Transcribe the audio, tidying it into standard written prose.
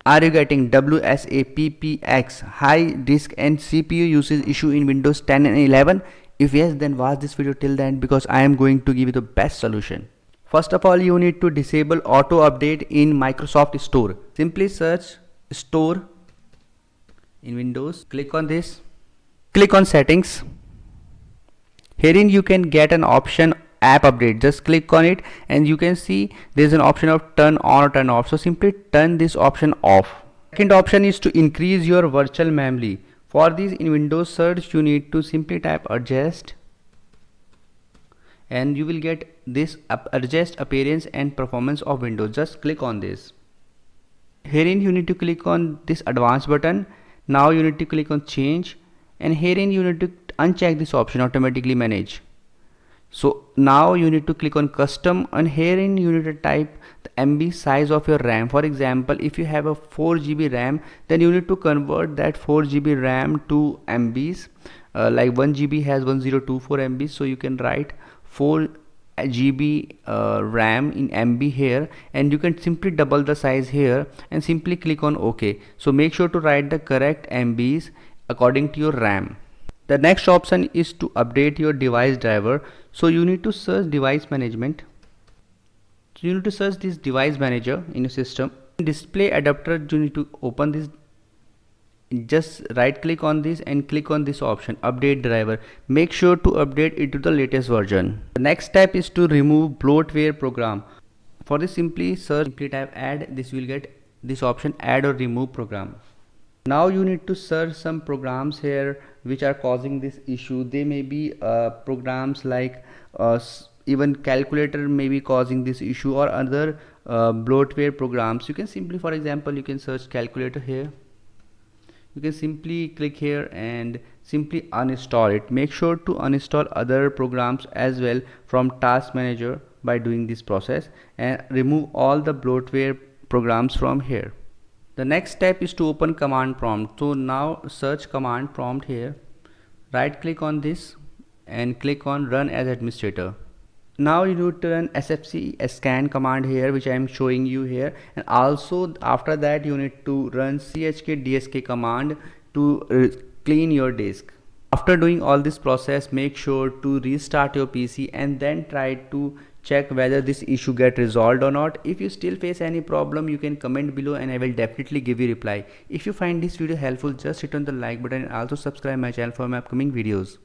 Are you getting WSAPPX high disk and CPU usage issue in Windows 10 and 11? If yes, then watch this video till the end because I am going to give you the best solution. First of all, you need to disable auto update in Microsoft Store. Simply search Store in Windows. Click on this. Click on Settings. Herein you can get an option app update. Just click on it and you can see there's an option of turn on or turn off. So simply turn this option off. Second option is to increase your virtual memory. For this, in Windows search you need to simply type adjust and you will get this adjust appearance and performance of Windows. Just click on this. Herein you need to click on this advanced button. Now you need to click on change and herein you need to uncheck this option automatically manage. So now you need to click on custom and herein you need to type the MB size of your RAM. For example, if you have a 4 GB RAM, then you need to convert that 4 GB RAM to MBs. Like 1 GB has 1024 MB, so you can write 4 GB RAM in MB here and you can simply double the size here and simply click on OK. So make sure to write the correct MBs according to your RAM. The next option is to update your device driver. So you need to search device management. So you need to search this device manager in your system. Display adapter, you need to open this. Just right click on this and click on this option update driver. Make sure to update it to the latest version. The next step is to remove bloatware program. For this simply type add. This will get this option add or remove program. Now you need to search some programs here which are causing this issue. They may be programs like even calculator may be causing this issue or other bloatware programs. You can simply, for example, you can search calculator here. You can simply click here and simply uninstall it. Make sure to uninstall other programs as well from task manager by doing this process and remove all the bloatware programs from here. The next step is to open command prompt. So now search command prompt here, right click on this and click on run as administrator. Now you need to run SFC Scan Command here, which I am showing you here, and also after that you need to run CHKDSK Command to clean your disk. After doing all this process, make sure to restart your PC and then try to check whether this issue get resolved or not. If you still face any problem, you can comment below and I will definitely give you reply. If you find this video helpful, just hit on the like button and also subscribe my channel for my upcoming videos.